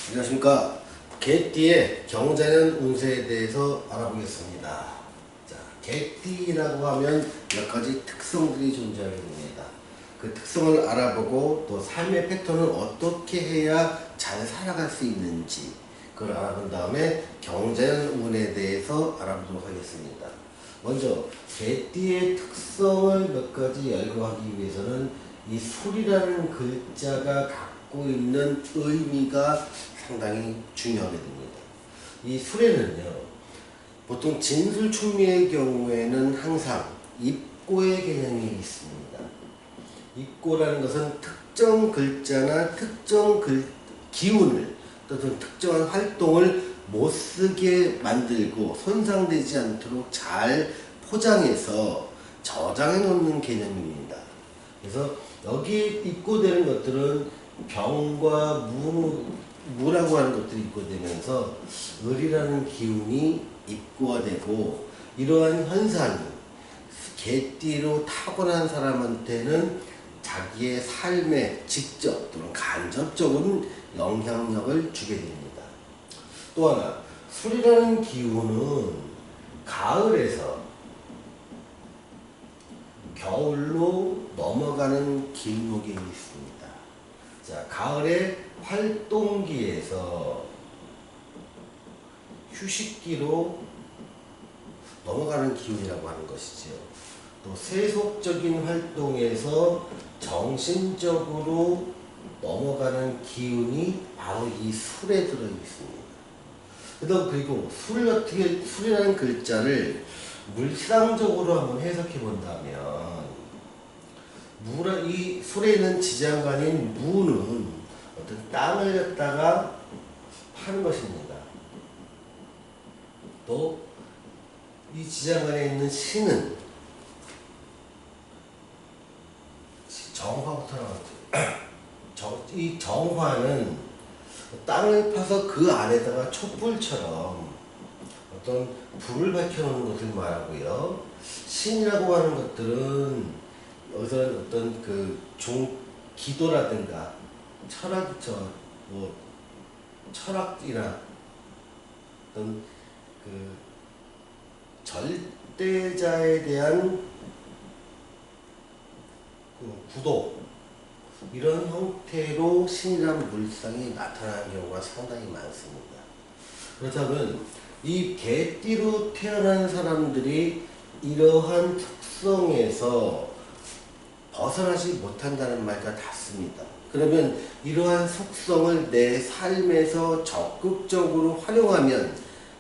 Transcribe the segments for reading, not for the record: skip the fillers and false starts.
안녕하십니까. 개띠의 경자년 운세에 대해서 알아보겠습니다. 자, 개띠라고 하면 몇 가지 특성들이 존재하게 됩니다. 그 특성을 알아보고 또 삶의 패턴을 어떻게 해야 잘 살아갈 수 있는지 그걸 알아본 다음에 경자년 운에 대해서 알아보도록 하겠습니다. 먼저 개띠의 특성을 몇 가지 열거하기 위해서는 이 술이라는 글자가 갖고 있는 의미가 상당히 중요하게 됩니다. 이 술에는요, 보통 진술충미의 경우에는 항상 입고의 개념이 있습니다. 입고라는 것은 특정 글자나 특정 기운을 또는 특정한 활동을 못쓰게 만들고 손상되지 않도록 잘 포장해서 저장해 놓는 개념입니다. 그래서 여기 입고되는 것들은 병과 무라고 하는 것들이 입고되면서 을이라는 기운이 입고가 되고, 이러한 현상이 개띠로 타고난 사람한테는 자기의 삶에 직접 또는 간접적으로 영향력을 주게 됩니다. 또 하나, 술이라는 기운은 가을에서 겨울로 넘어가는 길목에 있습니다. 자, 가을의 활동기에서 휴식기로 넘어가는 기운이라고 하는 것이죠. 또 세속적인 활동에서 정신적으로 넘어가는 기운이 바로 이 술에 들어 있습니다. 그리고 술이라는 글자를 물상적으로 한번 해석해 본다면, 이 술에 있는 지장간인 무는 어떤 땅을 갖다가 파는 것입니다. 또 이 지장간에 있는 신은 정화부터 나왔죠. 이 정화는 땅을 파서 그 안에다가 촛불처럼 어떤 불을 밝혀놓는 것을 말하고요. 신이라고 하는 것들은 어떤 기도라든가 철학이나 어떤 절대자에 대한 구도, 이런 형태로 신이라는 물상이 나타나는 경우가 상당히 많습니다. 그렇다면 이 개띠로 태어난 사람들이 이러한 특성에서 벗어나지 못한다는 말과 같습니다. 그러면 이러한 속성을 내 삶에서 적극적으로 활용하면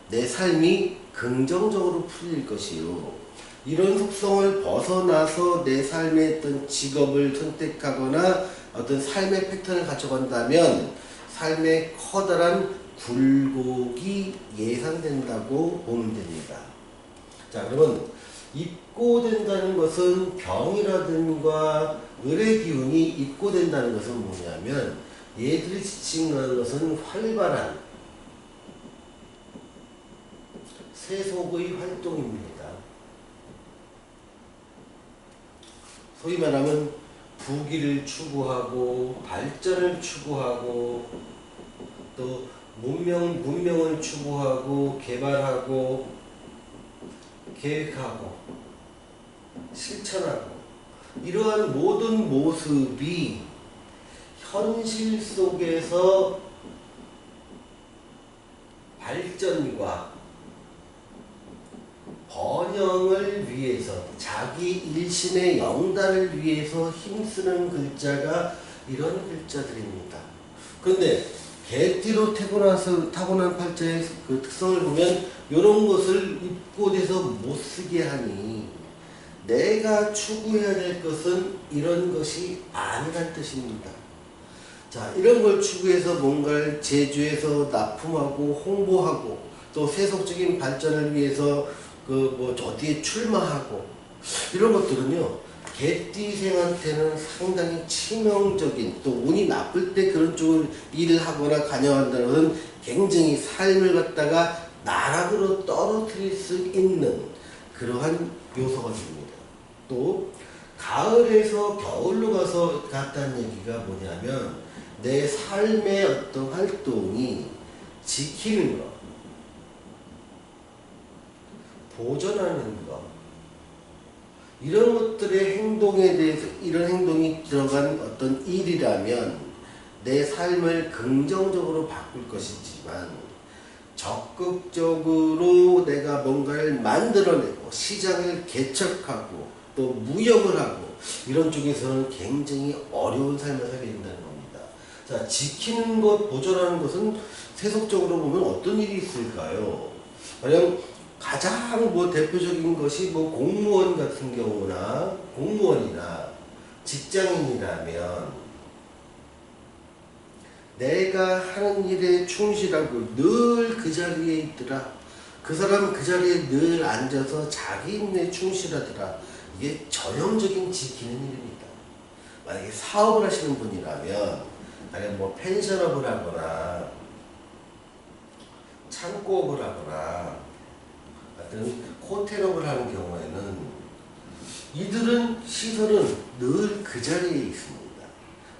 내 삶이 긍정적으로 풀릴 것이요, 이런 속성을 벗어나서 내 삶의 어떤 직업을 선택하거나 어떤 삶의 패턴을 가져간다면 삶에 커다란 굴곡이 예상된다고 보면 됩니다. 자, 그러면 입고된다는 것은 병이라든가 을의 기운이 입고된다는 것은 뭐냐면, 얘들이 지칭하는 것은 활발한 세속의 활동입니다. 소위 말하면 부귀를 추구하고 발전을 추구하고 또 문명을 추구하고 개발하고 계획하고 실천하고, 이러한 모든 모습이 현실 속에서 발전과 번영을 위해서 자기 일신의 영달을 위해서 힘쓰는 글자가 이런 글자들입니다. 그런데 개띠로 타고난 팔자의 그 특성을 보면 이런 것을 입고돼서 못쓰게 하니 내가 추구해야 될 것은 이런 것이 아니란 뜻입니다. 자, 이런 걸 추구해서 뭔가를 제주해서 납품하고 홍보하고 또 세속적인 발전을 위해서 어디에 출마하고, 이런 것들은요, 개띠생한테는 상당히 치명적인, 또 운이 나쁠 때 그런 쪽을 일을 하거나 관여한다는 것은 굉장히 삶을 갖다가 나락으로 떨어뜨릴 수 있는 그러한 요소가 됩니다. 또 가을에서 겨울로 갔다는 얘기가 뭐냐면, 내 삶의 어떤 활동이 지키는 것, 보존하는 것, 이런 것들의 행동에 대해서 이런 행동이 들어간 어떤 일이라면 내 삶을 긍정적으로 바꿀 것이지만 적극적으로 내가 뭔가를 만들어내고 시장을 개척하고 또 무역을 하고 이런 쪽에서는 굉장히 어려운 삶을 살게 된다는 겁니다. 자, 지키는 것, 보존하는 것은 세속적으로 보면 어떤 일이 있을까요? 가령 가장 대표적인 것이 공무원 같은 경우나 공무원이나 직장인이라면 내가 하는 일에 충실하고 늘 그 자리에 있더라. 그 사람 그 자리에 늘 앉아서 자기 임무에 충실하더라. 이게 전형적인 지키는 일입니다. 만약에 사업을 하시는 분이라면 만약 펜션업을 하거나 창고업을 하거나 같은 호텔업을 하는 경우에는 이들은 시설은 늘 그 자리에 있습니다.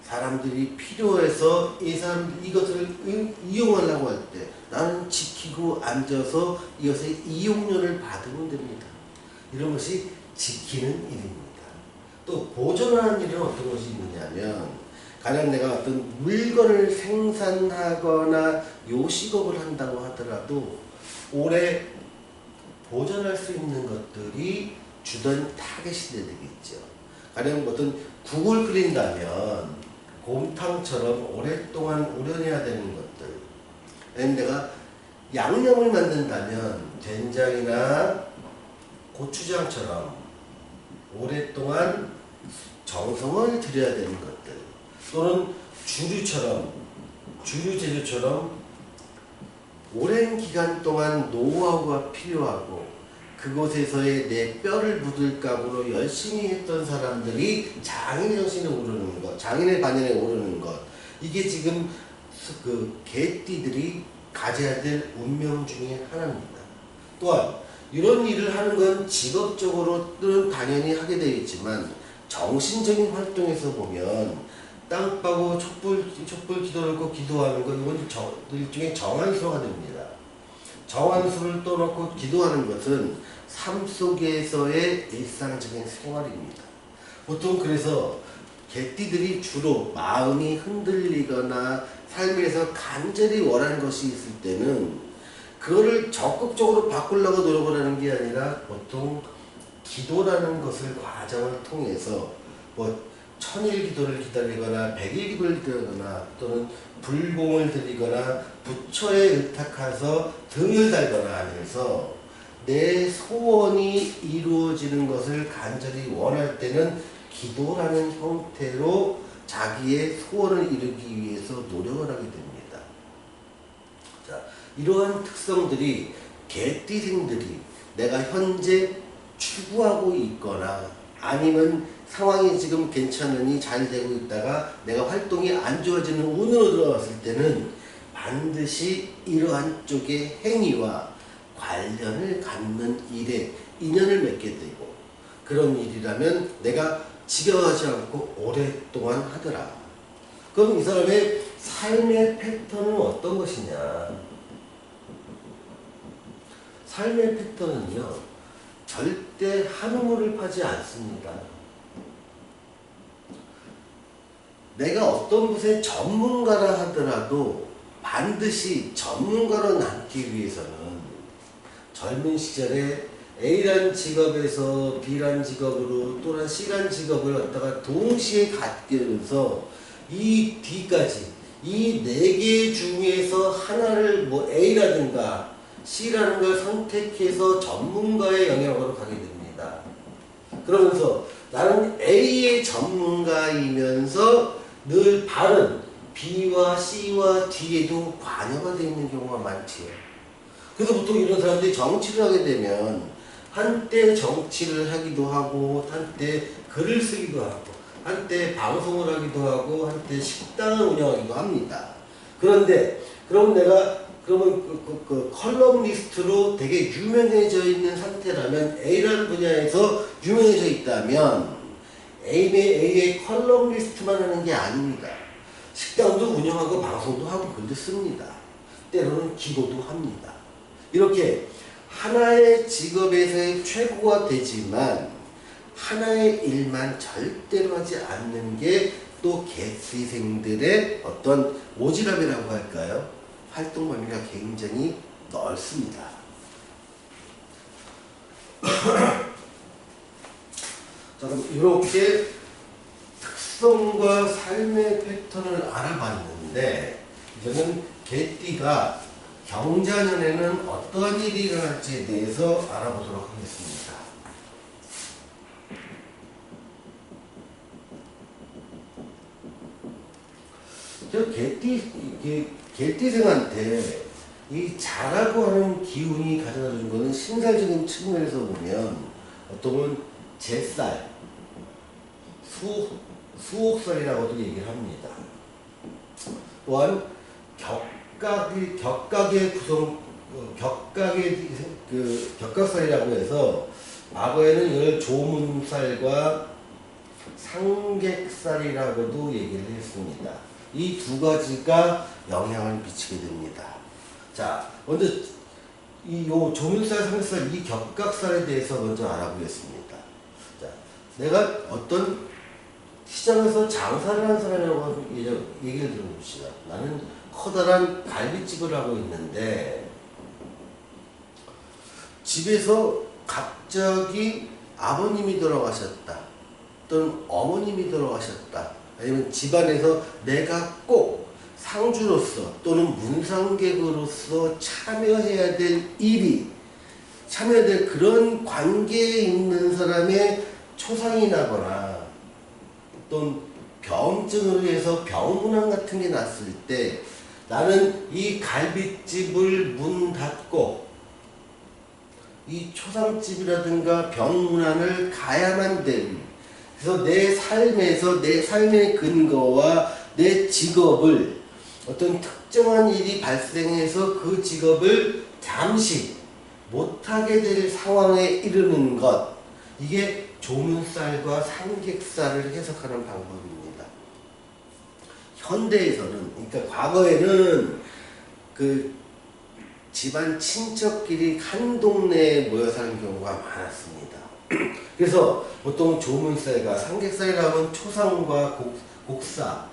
사람들이 필요해서 이것을 이용하려고 할 때 나는 지키고 앉아서 이것의 이용료를 받으면 됩니다. 이런 것이 지키는 일입니다. 또 보존하는 일은 어떤 것이 있느냐면 가령 내가 어떤 물건을 생산하거나 요식업을 한다고 하더라도 오래 보존할 수 있는 것들이 주된 타겟이 되겠죠. 가령 어떤 국을 끓인다면 곰탕처럼 오랫동안 우려내야 되는 것들, 아니면 내가 양념을 만든다면 된장이나 고추장처럼 오랫동안 정성을 들여야 되는 것들, 또는 주류 제조처럼 오랜 기간 동안 노하우가 필요하고 그곳에서의 내 뼈를 묻을 각오로 열심히 했던 사람들이 장인의 정신에 오르는 것, 장인의 반열에 오르는 것, 이게 지금 그 개띠들이 가져야 될 운명 중에 하나입니다. 또한 이런 일을 하는 건 직업적으로는 당연히 하게 되어 있지만 정신적인 활동에서 보면 땅 파고 촛불 기도를 꼭 기도하는 것, 이건 일종의 정한수가 됩니다. 정한수를 떠놓고 기도하는 것은 삶 속에서의 일상적인 생활입니다. 보통 그래서 개띠들이 주로 마음이 흔들리거나 삶에서 간절히 원하는 것이 있을 때는 그거를 적극적으로 바꾸려고 노력을 하는 게 아니라 보통 기도라는 것을 과정을 통해서 천일 기도를 기다리거나 백일 기도를 기다리거나 또는 불공을 드리거나 부처에 의탁해서 등을 달거나 하면서 내 소원이 이루어지는 것을 간절히 원할 때는 기도라는 형태로 자기의 소원을 이루기 위해서 노력을 하게 됩니다. 자, 이러한 특성들이 개띠생들이 내가 현재 추구하고 있거나 아니면 상황이 지금 괜찮으니 잘 되고 있다가 내가 활동이 안 좋아지는 운으로 들어갔을 때는 반드시 이러한 쪽의 행위와 관련을 갖는 일에 인연을 맺게 되고 그런 일이라면 내가 지겨워하지 않고 오랫동안 하더라. 그럼 이 사람의 삶의 패턴은 어떤 것이냐? 삶의 패턴은요, 절대 한우물을 파지 않습니다. 내가 어떤 것의 전문가라 하더라도 반드시 전문가로 남기 위해서는 젊은 시절에 A란 직업에서 B란 직업으로 또는 C란 직업을 갖다가 동시에 갖면서 이 D까지 이 4개 중에서 하나를 A라든가 C라는 걸 선택해서 전문가의 영역으로 가게 됩니다. 그러면서 나는 A의 전문가이면서 늘 다른 B와 C와 D에도 관여가 되어 있는 경우가 많지요. 그래서 보통 이런 사람들이 정치를 하게 되면 한때 정치를 하기도 하고 한때 글을 쓰기도 하고 한때 방송을 하기도 하고 한때 식당을 운영하기도 합니다. 그런데 그러면 그 컬럼니스트로 되게 유명해져 있는 상태라면 A라는 분야에서 유명해져 있다면 A의 컬럼니스트만 하는 게 아닙니다. 식당도 운영하고 방송도 하고 글도 씁니다. 때로는 기도도 합니다. 이렇게 하나의 직업에서의 최고가 되지만 하나의 일만 절대로 하지 않는 게 또 개수생들의 어떤 오지랖이라고 할까요? 활동 범위가 굉장히 넓습니다. 자, 그럼 이렇게 특성과 삶의 패턴을 알아봤는데 이제는 개띠가 경자년에는 어떤 일이 일어날지에 대해서 알아보도록 하겠습니다. 저 개띠생한테 이 자라고 하는 기운이 가져다 준 거는 신살적인 측면에서 보면 어떤 제살, 수옥살이라고도 얘기를 합니다. 또한 격각의 격각살이라고 해서 과거에는 이걸 조문살과 상객살이라고도 얘기를 했습니다. 이 두 가지가 영향을 미치게 됩니다. 자, 먼저 요 조문살, 상객살, 이 격각살에 대해서 먼저 알아보겠습니다. 자, 내가 어떤 시장에서 장사를 하는 사람이라고 얘기를 들어봅시다. 나는 커다란 갈비집을 하고 있는데 집에서 갑자기 아버님이 돌아가셨다. 또는 어머님이 돌아가셨다. 아니면 집안에서 내가 꼭 상주로서 또는 문상객으로서 참여해야 될 일이 참여해야 될 그런 관계에 있는 사람의 초상이 나거나 어떤 병증으로 해서 병문안 같은 게 났을 때 나는 이 갈비집을 문 닫고 이 초상집이라든가 병문안을 가야만 됨. 그래서 내 삶에서 내 삶의 근거와 내 직업을 어떤 특정한 일이 발생해서 그 직업을 잠시 못하게 될 상황에 이르는 것, 이게 조문살과 상객살을 해석하는 방법입니다. 현대에서는, 그러니까 과거에는 그 집안 친척끼리 한 동네에 모여 사는 경우가 많았습니다. 그래서 보통 조문살과 상객살이라면 초상과 곡사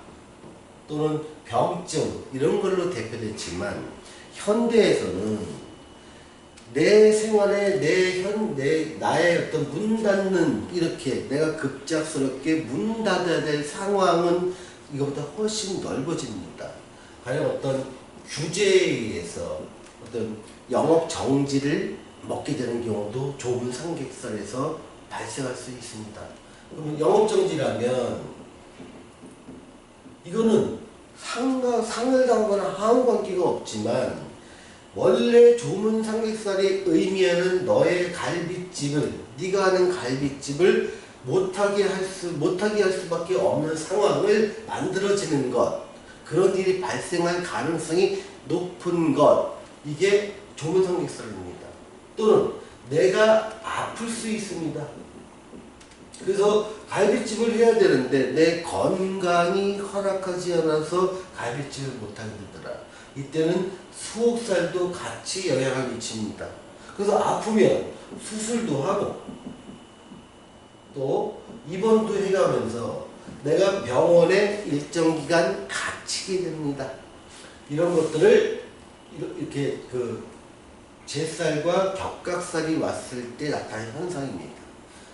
또는 병증 이런 걸로 대표됐지만 현대에서는 내 생활에 나의 어떤 문 닫는 이렇게 내가 급작스럽게 문 닫아야 될 상황은 이것보다 훨씬 넓어집니다. 과연 어떤 규제에 의해서 어떤 영업 정지를 먹게 되는 경우도 좁은 상객살에서 발생할 수 있습니다. 그러면 영업 정지라면 이거는 상을 당하거나 하우 관계가 없지만 원래 조문 상객살이 의미하는 너의 갈비집을 네가 하는 갈비집을 못하게 할 수밖에 없는 상황을 만들어지는 것, 그런 일이 발생할 가능성이 높은 것, 이게 조문 상객살입니다. 또는 내가 아플 수 있습니다. 그래서 갈비집을 해야 되는데 내 건강이 허락하지 않아서 갈비집을 못하게 되더라. 이때는 수옥살도 같이 영향을 미칩니다. 그래서 아프면 수술도 하고 또 입원도 해가면서 내가 병원에 일정 기간 갇히게 됩니다. 이런 것들을 이렇게 제살과 격각살이 왔을 때 나타나는 현상입니다.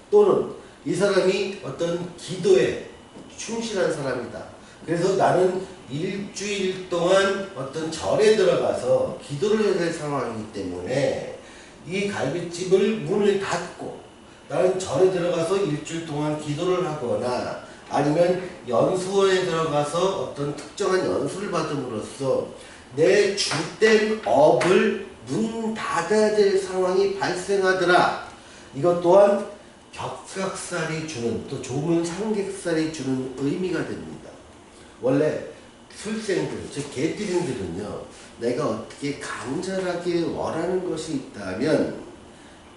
또는 이 사람이 어떤 기도에 충실한 사람이다. 그래서 나는 일주일 동안 어떤 절에 들어가서 기도를 해야 될 상황이기 때문에 이 갈비집을 문을 닫고 나는 절에 들어가서 일주일 동안 기도를 하거나 아니면 연수원에 들어가서 어떤 특정한 연수를 받음으로써 내 주된 업을 문 닫아야 될 상황이 발생하더라. 이것 또한 격각살이 주는, 또 조문 상객살이 주는 의미가 됩니다. 원래 술생들, 즉 개띠생들은요, 내가 어떻게 간절하게 원하는 것이 있다면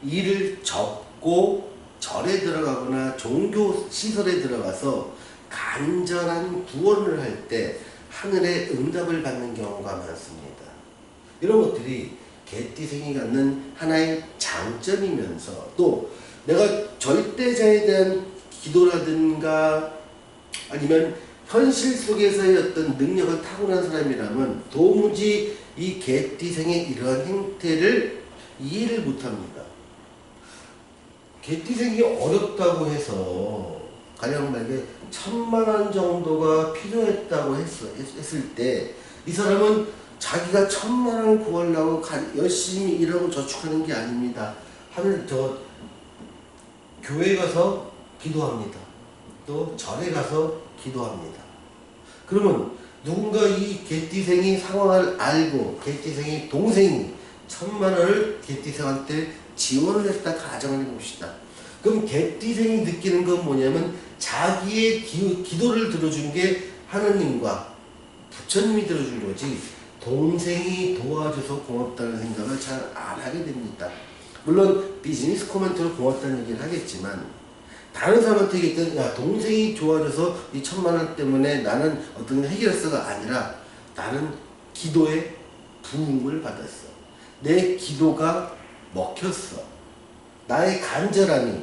이를 접고 절에 들어가거나 종교 시설에 들어가서 간절한 구원을 할 때 하늘의 응답을 받는 경우가 많습니다. 이런 것들이 개띠생이 갖는 하나의 장점이면서 또 내가 절대자에 대한 기도라든가 아니면 현실 속에서의 어떤 능력을 타고난 사람이라면 도무지 이 개띠생의 이러한 행태를 이해를 못합니다. 개띠생이 어렵다고 해서 가령 만약에 1000만원 정도가 필요했다고 했을 때 이 사람은 자기가 1000만원을 구하려고 열심히 일하고 저축하는 게 아닙니다. 교회 가서 기도합니다. 또 절에 가서 기도합니다. 그러면 누군가 이 개띠생이 상황을 알고 개띠생이 동생이 1000만원을 개띠생한테 지원을 했다 가정을 해봅시다. 그럼 개띠생이 느끼는 건 뭐냐면 자기의 기도를 들어준 게 하느님과 부처님이 들어준 거지 동생이 도와줘서 고맙다는 생각을 잘 안 하게 됩니다. 물론 비즈니스 코멘트로 고맙다는 얘기를 하겠지만 다른 사람한테 얘기했던 야 동생이 도와줘서 이 1000만원 때문에 나는 어떤 해결사가 아니라 나는 기도에 부흥을 받았어. 내 기도가 먹혔어. 나의 간절함이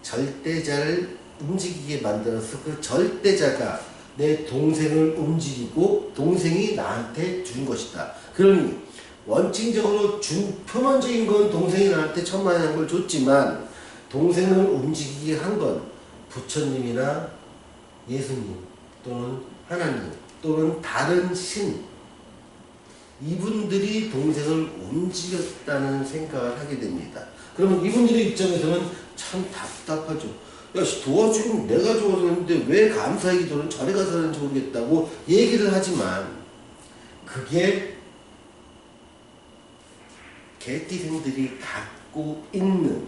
절대자를 움직이게 만들어서 그 절대자가 내 동생을 움직이고 동생이 나한테 준 것이다. 그러니 원칙적으로 표면적인 건 동생이 나한테 1000만원을 줬지만 동생을 움직이게 한 건 부처님이나 예수님 또는 하나님 또는 다른 신 이분들이 동생을 움직였다는 생각을 하게 됩니다. 그러면 이분들의 입장에서는 참 답답하죠. 야, 도와주면 내가 도와줬는데 왜 감사의 기도는 절에 가서 하는지 모르겠다고 얘기를 하지만 그게 개띠생들이 갖고 있는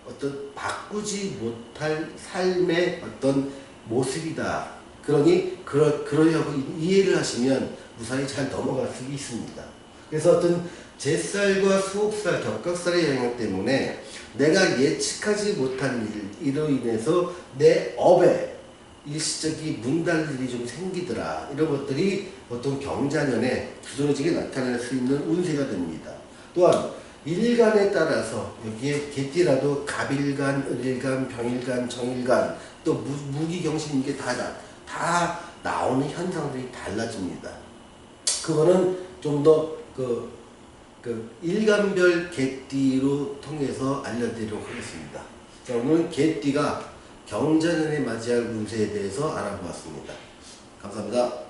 어떤 바꾸지 못할 삶의 어떤 모습이다. 그러니 그러려고 이해를 하시면 무사히 잘 넘어갈 수 있습니다. 그래서 어떤 제살과 수옥살, 격각살의 영향 때문에 내가 예측하지 못한 일로 인해서 내 업에 일시적인 문달들이 좀 생기더라. 이런 것들이 보통 경자년에 두드러지게 나타날 수 있는 운세가 됩니다. 또한 일간에 따라서 여기에 개띠라도 갑일간, 을일간, 병일간, 정일간 또 무기경신 이게 다 나오는 현상들이 달라집니다. 그거는 좀 더 일간별 개띠로 통해서 알려드리도록 하겠습니다. 자, 오늘은 개띠가 경자년에 맞이할 운세에 대해서 알아보았습니다. 감사합니다.